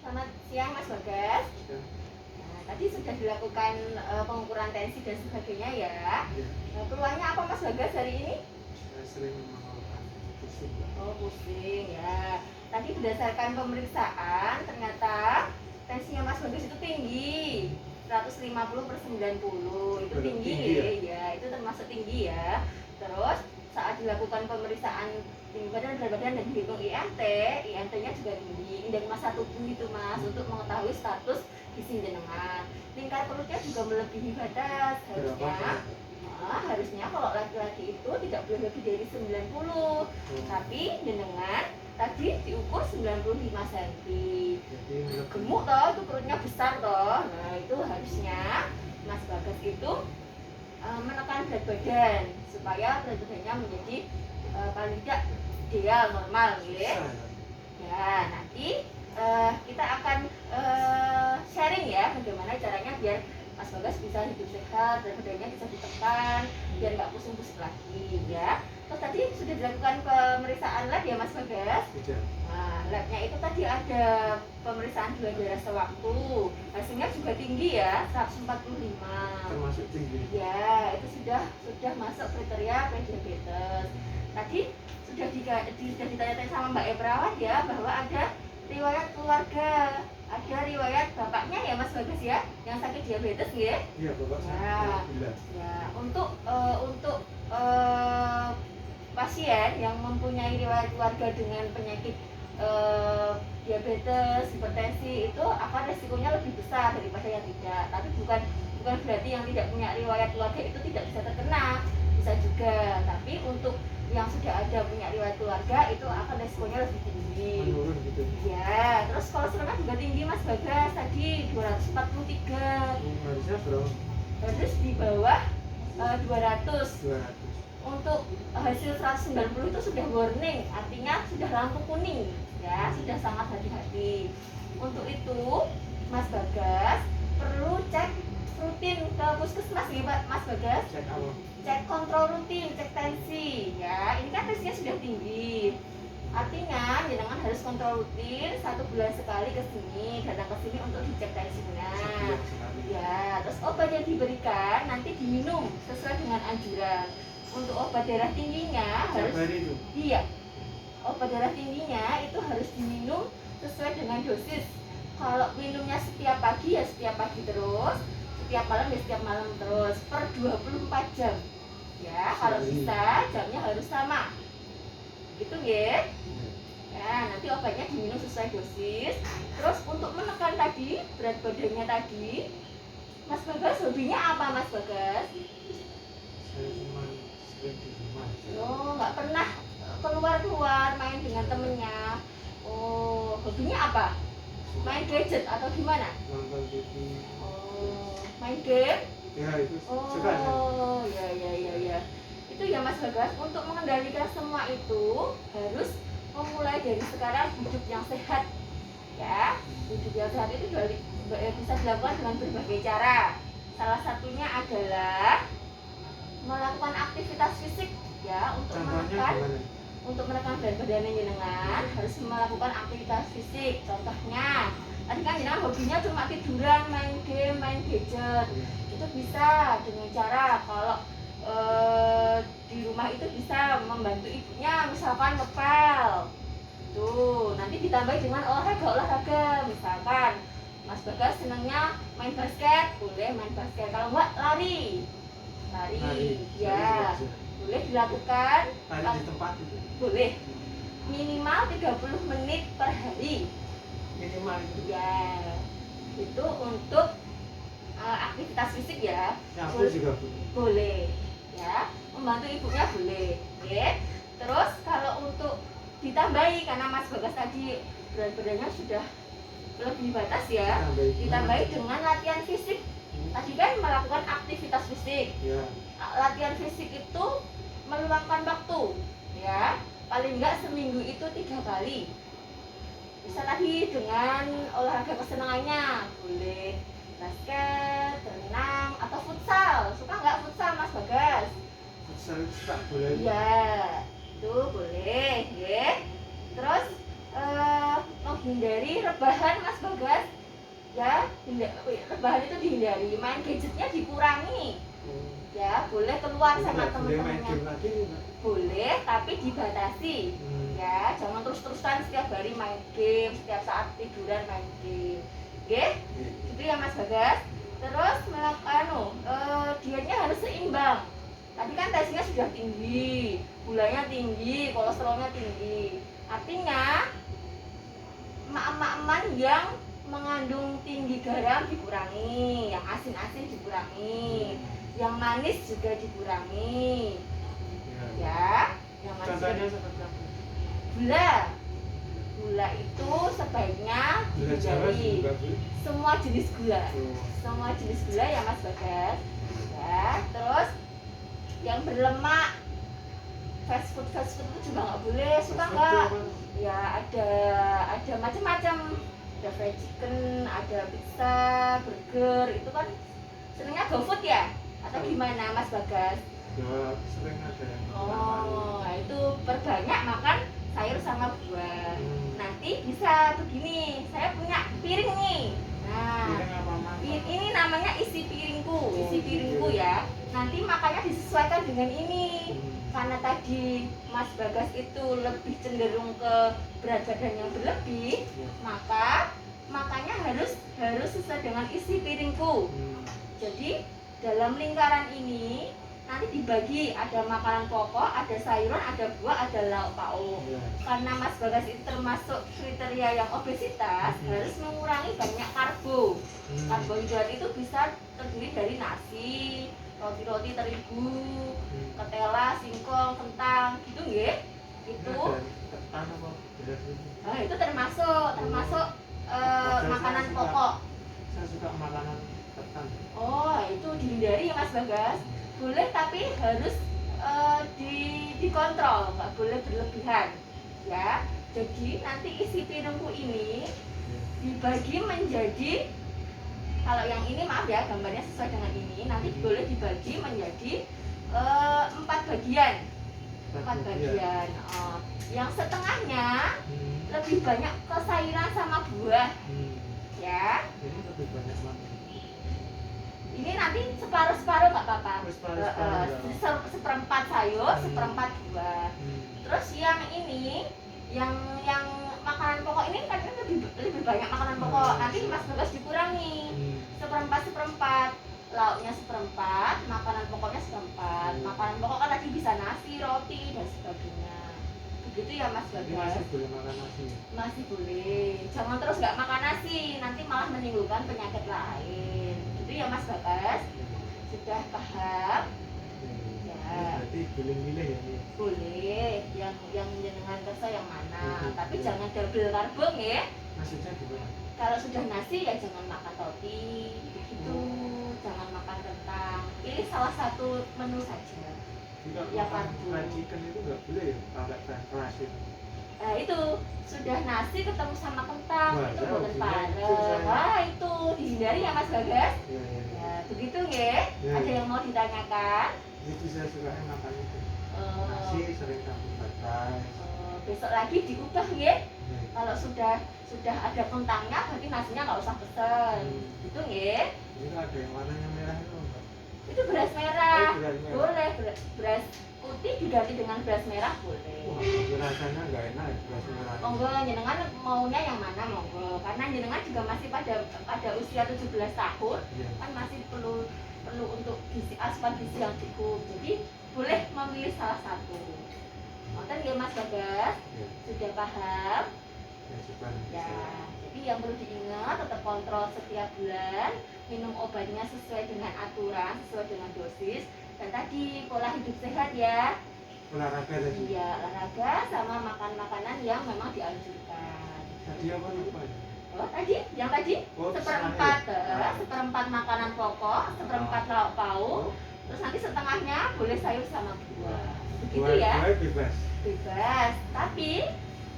Selamat siang Mas Bagas. Ya, Nah, tadi sudah dilakukan pengukuran tensi dan sebagainya ya. ya. Keluhannya apa Mas Bagas hari ini? Saya sering mengeluhkan pusing, Mbak. Oh, pusing ya. Tadi berdasarkan pemeriksaan ternyata tensinya Mas Bagas itu tinggi. 150/90 itu tinggi ya, itu termasuk tinggi ya. Terus saat dilakukan pemeriksaan tinggi badan, berat badan dan dihitung IMT-nya juga tinggi, indeks massa tubuh itu Mas, untuk mengetahui status gizi jenengan. Lingkar perutnya juga melebihi batas, harusnya kalau laki-laki itu tidak boleh lebih dari 90, tapi jenengan tadi diukur 95 cm. Gemuk toh, itu perutnya besar toh. Nah, itu harusnya Mas Bagas itu menekan berat badan supaya berat badannya menjadi paling tidak ideal normal ya. Ya, nanti kita akan sharing ya bagaimana caranya biar Mas Bagas bisa hidup sehat dan badannya bisa ditekan biar nggak pusing-pusing lagi ya. Terus tadi sudah dilakukan pemeriksaan lab ya Mas Bagas? Tidak. Nah, labnya itu tadi ada pemeriksaan gula darah sewaktu, hasilnya juga tinggi ya, 145. Termasuk tinggi. Ya, itu sudah masuk kriteria prediabetes. Tadi sudah ditanya-tanya sama Mbak Eprawat ya bahwa ada riwayat keluarga, ada riwayat bapaknya ya Mas Bagas ya yang sakit diabetes ya? Iya, Bapak Ya, gila. ya untuk pasien yang mempunyai riwayat keluarga dengan penyakit diabetes, hipertensi itu akan resikonya lebih besar daripada yang tidak. Tapi bukan berarti yang tidak punya riwayat keluarga itu tidak bisa terkena, bisa juga. Tapi untuk yang sudah ada punya riwayat keluarga itu akan resikonya lebih tinggi. Menurun gitu. Ya, terus kolesterolnya juga tinggi Mas Bagas, tadi 243. Harusnya berapa? Harus di bawah 200. 200. Untuk hasil 190 itu sudah warning, artinya sudah lampu kuning ya, sudah sangat hati-hati. Untuk itu Mas Bagas perlu cek rutin ke puskesmas ya Mas Bagas. Cek apa? Cek kontrol rutin, cek tensi ya. Ini kan tensinya sudah tinggi, artinya jenengan harus kontrol rutin 1 bulan sekali ke sini, datang ke sini untuk dicek tensinya. Ya, terus obat yang diberikan nanti diminum sesuai dengan anjuran. Untuk obat darah tingginya harus iya, obat darah tingginya itu harus diminum sesuai dengan dosis. Kalau minumnya setiap pagi ya setiap pagi terus, setiap malam ya setiap malam terus, per 24 jam ya. Kalau bisa jamnya harus sama gitu ya. Ya, nanti obatnya diminum sesuai dosis. Terus untuk menekan tadi berat badannya tadi, Mas Bagas hobinya apa Mas Bagas? Saya cuma sering di rumah. Oh, nggak pernah keluar main dengan temennya. Oh, hobinya apa? Main gadget atau gimana? Nonton TV. Oh, main game? Ya, itu suka saya. Oh, ya. Itu ya Mas Bagas, untuk mengendalikan semua itu harus memulai dari sekarang hidup yang sehat. Ya, hidup yang sehat itu bisa dilakukan dengan berbagai cara. Salah satunya adalah melakukan aktivitas fisik ya, untuk menekan berat badan jenengan harus melakukan aktivitas fisik. Contohnya tadi kan jenengan hobinya cuma tiduran, main game, main gadget. Itu bisa dengan cara kalau di rumah itu bisa membantu ibunya misalkan ngepel tuh, nanti ditambah dengan olahraga misalkan Mas Bagas senangnya main basket, boleh main basket. Kalau enggak lari ya boleh dilakukan. Lari di tempat itu boleh minimal 30 menit per hari minimal itu. ya. Itu untuk aktivitas fisik ya. Nyapu juga boleh ya, membantu ibunya boleh ya. Terus kalau untuk ditambahi, karena Mas Bagas tadi berat badannya sudah lebih batas ya, ditambahi dengan latihan fisik. Tadi kan melakukan aktivitas fisik ya. Latihan fisik itu meluangkan waktu ya, paling enggak seminggu itu 3 kali. Bisa tadi dengan olahraga kesenangannya, boleh basket, renang, atau futsal. Suka nggak futsal Mas Bagas? Futsal suka boleh. Iya, itu boleh ya. Terus menghindari rebahan Mas Bagas ya. Rebahan itu dihindari, main gadgetnya dikurangi ya. Boleh keluar sama teman-temannya, boleh tapi dibatasi ya. Jangan terus-terusan setiap hari main game, setiap saat tiduran main game. Oke, itu ya Mas Bagas. Terus melakukan dietnya harus seimbang. Tadi kan tensinya sudah tinggi, gulanya tinggi, kolesterolnya tinggi. Artinya emak-emak yang mengandung tinggi garam dikurangi, yang asin-asin dikurangi, yang manis juga dikurangi ya. Yang manis contohnya seperti apa? Gula itu sebaiknya Gula Jawa dihindari. juga Bu? Semua jenis gula, semua jenis gula ya Mas Bagas ya. Terus yang berlemak, fast food itu juga nggak boleh. Suka nggak? Ya ada macam-macam, ada fried chicken, ada pizza, burger, itu kan seringnya GoFood ya atau gimana Mas Bagas? Ya sering ada yang Oh, itu perbanyak makan sayur sama buah. Nanti bisa begini, saya punya piring nih. Nah, piring apa Mas? ini namanya isi piringku ya. Nanti makannya disesuaikan dengan ini. Karena tadi Mas Bagas itu lebih cenderung ke berat badan yang berlebih, maka makannya harus sesuai dengan isi piringku. Jadi dalam lingkaran ini nanti dibagi, ada makanan pokok, ada sayuran, ada buah, ada lauk pauk. Karena Mas Bagas itu termasuk kriteria yang obesitas, harus mengurangi banyak karbo. Karbohidrat itu bisa terdiri dari nasi, roti terigu, ketela, singkong, kentang, gitu nggih. Itu ketan apa beras itu? itu termasuk makanan pokok. Saya suka makanan ketan. Oh, itu dihindari ya Mas Bagas. Boleh tapi harus dikontrol, nggak boleh berlebihan ya. Jadi nanti isi piringku ini dibagi menjadi, kalau yang ini maaf ya gambarnya sesuai dengan ini, nanti boleh dibagi menjadi 4 bagian. 4 bagian. Yang setengahnya lebih banyak ke sayuran sama buah ya. Jadi lebih banyak mana? Ini nanti separuh nggak apa-apa. Seperempat sayur, seperempat buah. Terus yang ini, yang makanan pokok ini kan lebih banyak makanan pokok. Nanti Mas Bagas dikurangi. Seperempat. Lauknya seperempat, makanan pokoknya seperempat. Makanan pokok kan tadi bisa nasi, roti dan sebagainya. Begitu ya Mas Bagas. Masih boleh makan nasi? Masih boleh. Jangan terus nggak makan nasi, nanti malah menimbulkan penyakit lain. Itu ya Mas Bagas. Sudah paham? Ya. Berarti boleh milih ya nih? Boleh. Yang jenengan kersa yang mana? Tapi jangan double karbo ya. Maksudnya gimana? Kalau sudah nasi ya jangan makan roti, begitu. Jangan makan kentang. Pilih salah satu menu saja. Ya karbo. Fried chicken itu nggak boleh ya pakai fried rice itu? Itu sudah nasi ketemu sama kentang, itu bukan parah. Itu dihindari ya Mas Bagas. Ya, begitu nggih. Ada yang mau ditanyakan? Itu saya suka makan itu. Nasi sering campur fried rice. Besok lagi diubah nggih. Kalau sudah ada kentangnya, berarti nasinya nggak usah pesen. Gitu nggih. Itu ada yang warnanya merah itu enggak? Itu beras merah. Beras merah. Boleh, beras putih diganti dengan beras merah boleh. Wah, rasanya nggak enak ya beras merah. Monggo jenengan maunya yang mana monggo. Karena jenengan juga masih pada usia 17 tahun, kan masih perlu untuk asupan gizi yang cukup. Jadi boleh memilih salah satu. Ngoten nggih Mas Bagas? Sudah paham? Ya, jadi yang perlu diingat, tetap kontrol setiap bulan, minum obatnya sesuai dengan aturan, sesuai dengan dosis, dan tadi pola hidup sehat ya. Olahraga tadi? Iya, olahraga sama makan makanan yang memang dianjurkan. Tadi apa lupa ya? Yang tadi seperempat makanan pokok, seperempat lauk pauk, terus nanti setengahnya boleh sayur sama buah. Begitu ya? Bebas, tapi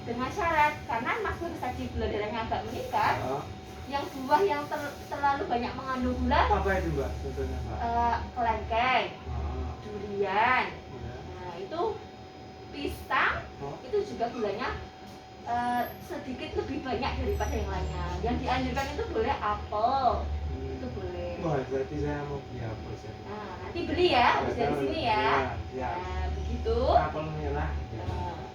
dengan syarat, karena Mas Bagas tadi gula darahnya agak meningkat, yang buah yang terlalu banyak mengandung gula, apa itu Mbak? Contohnya Mbak? kelengkeng, durian, nah itu pisang, itu juga gulanya sedikit lebih banyak daripada yang lainnya. Yang dianjurkan itu boleh apel, itu boleh. Wah, berarti saya mau beli apel sih. Nah, nanti beli ya, habis dari sini ya. Ya. Nah, begitu. Apel merah. Ya.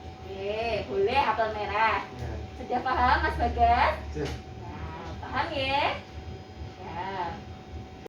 Oke, boleh apel merah. Ya. Sudah paham Mas Bagas? Cek. Nah, paham ya?